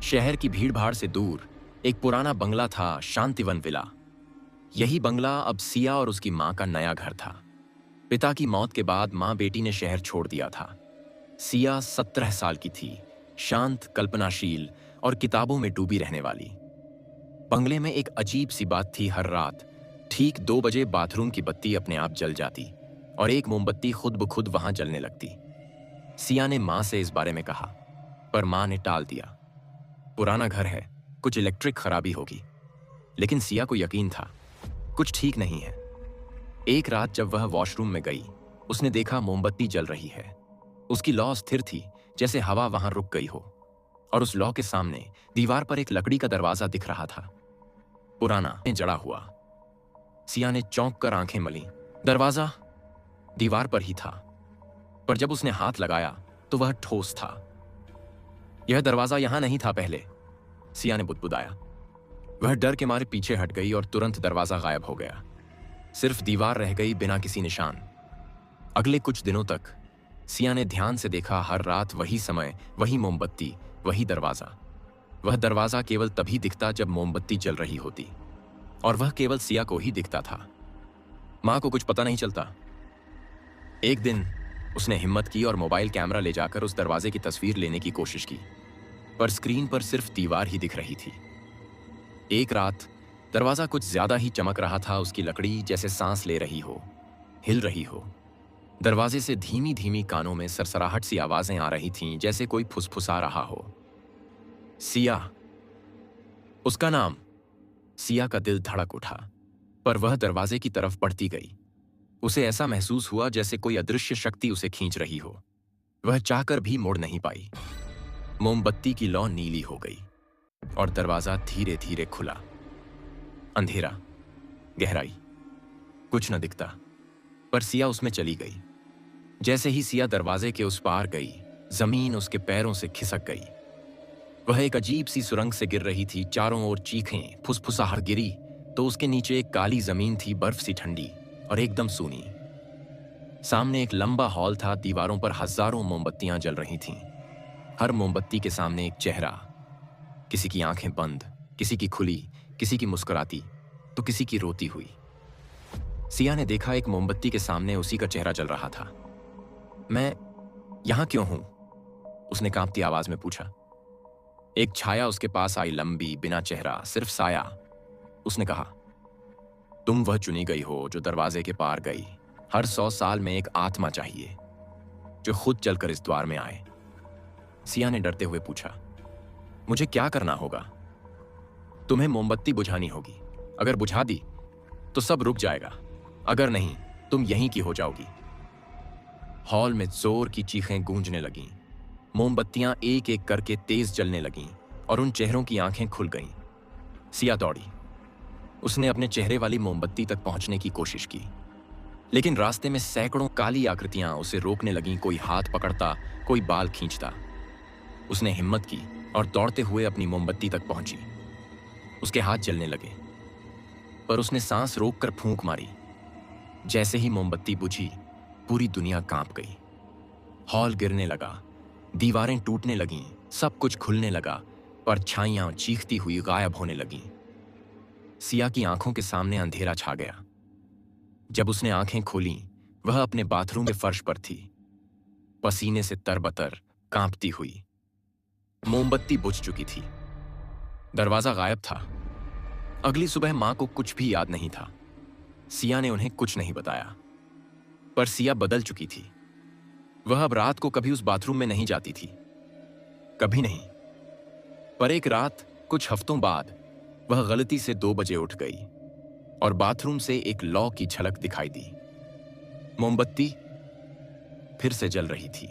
शहर की भीड़भाड़ से दूर एक पुराना बंगला था, शांतिवन विला। यही बंगला अब सिया और उसकी मां का नया घर था। पिता की मौत के बाद मां बेटी ने शहर छोड़ दिया था। सिया 17 साल की थी, शांत, कल्पनाशील और किताबों में डूबी रहने वाली। बंगले में एक अजीब सी बात थी। हर रात ठीक 2 बजे बाथरूम की बत्ती अपने आप जल जाती और एक मोमबत्ती खुद ब खुद वहां जलने लगती। सिया ने मां से इस बारे में कहा, पर मां ने टाल दिया। पुराना घर है, कुछ इलेक्ट्रिक खराबी होगी। लेकिन सिया को यकीन था, कुछ ठीक नहीं है। एक रात जब वह वॉशरूम में गई, उसने देखा मोमबत्ती जल रही है। उसकी लौ स्थिर थी, जैसे हवा वहां रुक गई हो, और उस लौ के सामने दीवार पर एक लकड़ी का दरवाजा दिख रहा था, पुराना, जड़ा हुआ। सिया ने चौंक कर आंखें मलीं। दरवाजा दीवार पर ही था, पर जब उसने हाथ लगाया तो वह ठोस था। यह दरवाजा यहां नहीं था पहले, सिया ने बुदबुदाया। वह डर के मारे पीछे हट गई और तुरंत दरवाजा गायब हो गया। सिर्फ दीवार रह गई, बिना किसी निशान। अगले कुछ दिनों तक सिया ने ध्यान से देखा, हर रात वही समय, वही मोमबत्ती, वही दरवाजा। वह दरवाजा केवल तभी दिखता जब मोमबत्ती जल रही होती, और वह केवल सिया को ही दिखता था। मां को कुछ पता नहीं चलता। एक दिन उसने हिम्मत की और मोबाइल कैमरा ले जाकर उस दरवाजे की तस्वीर लेने की कोशिश की, पर स्क्रीन पर सिर्फ दीवार ही दिख रही थी। एक रात दरवाजा कुछ ज्यादा ही चमक रहा था। उसकी लकड़ी जैसे सांस ले रही हो, हिल रही हो। दरवाजे से धीमी धीमी कानों में सरसराहट सी आवाजें आ रही थीं, जैसे कोई फुसफुसा रहा हो। सिया, उसका नाम। सिया का दिल धड़क उठा, पर वह दरवाजे की तरफ बढ़ती गई। उसे ऐसा महसूस हुआ जैसे कोई अदृश्य शक्ति उसे खींच रही हो। वह चाहकर भी मुड़ नहीं पाई। मोमबत्ती की लौ नीली हो गई और दरवाजा धीरे धीरे खुला। अंधेरा, गहराई, कुछ न दिखता, पर सिया उसमें चली गई। जैसे ही सिया दरवाजे के उस पार गई, जमीन उसके पैरों से खिसक गई। वह एक अजीब सी सुरंग से गिर रही थी। चारों ओर चीखें, फुसफुसाहट। गिरी तो उसके नीचे एक काली जमीन थी, बर्फ सी ठंडी और एकदम सूनी। सामने एक लंबा हॉल था, दीवारों पर हजारों मोमबत्तियां जल रही थीं। हर मोमबत्ती के सामने एक चेहरा, किसी की आंखें बंद, किसी की खुली, किसी की मुस्कुराती तो किसी की रोती हुई। सिया ने देखा, एक मोमबत्ती के सामने उसी का चेहरा जल रहा था। मैं यहां क्यों हूं? उसने कांपती आवाज में पूछा। एक छाया उसके पास आई, लंबी, बिना चेहरा, सिर्फ साया। उसने कहा, तुम वह चुनी गई हो जो दरवाजे के पार गई। हर 100 साल में एक आत्मा चाहिए जो खुद चलकर इस द्वार में आए। सिया ने डरते हुए पूछा, मुझे क्या करना होगा? तुम्हें मोमबत्ती बुझानी होगी। अगर बुझा दी तो सब रुक जाएगा, अगर नहीं तुम यहीं की हो जाओगी। हॉल में जोर की चीखें गूंजने लगीं। मोमबत्तियां एक एक करके तेज जलने लगीं और उन चेहरों की आंखें खुल गईं। सिया दौड़ी। उसने अपने चेहरे वाली मोमबत्ती तक पहुंचने की कोशिश की, लेकिन रास्ते में सैकड़ों काली आकृतियां उसे रोकने लगीं। कोई हाथ पकड़ता, कोई बाल खींचता। उसने हिम्मत की और दौड़ते हुए अपनी मोमबत्ती तक पहुंची। उसके हाथ जलने लगे, पर उसने सांस रोककर फूंक मारी। जैसे ही मोमबत्ती बुझी, पूरी दुनिया कांप गई। हॉल गिरने लगा, दीवारें टूटने लगीं, सब कुछ खुलने लगा, परछाइयां चीखती हुई गायब होने लगीं। सिया की आंखों के सामने अंधेरा छा गया। जब उसने आंखें खोलीं, वह अपने बाथरूम के फर्श पर थी, पसीने से तरबतर, कांपती हुई। मोमबत्ती बुझ चुकी थी, दरवाजा गायब था। अगली सुबह मां को कुछ भी याद नहीं था। सिया ने उन्हें कुछ नहीं बताया, पर सिया बदल चुकी थी। वह अब रात को कभी उस बाथरूम में नहीं जाती थी, कभी नहीं। पर एक रात कुछ हफ्तों बाद वह गलती से 2 बजे उठ गई और बाथरूम से एक लौ की झलक दिखाई दी। मोमबत्ती फिर से जल रही थी।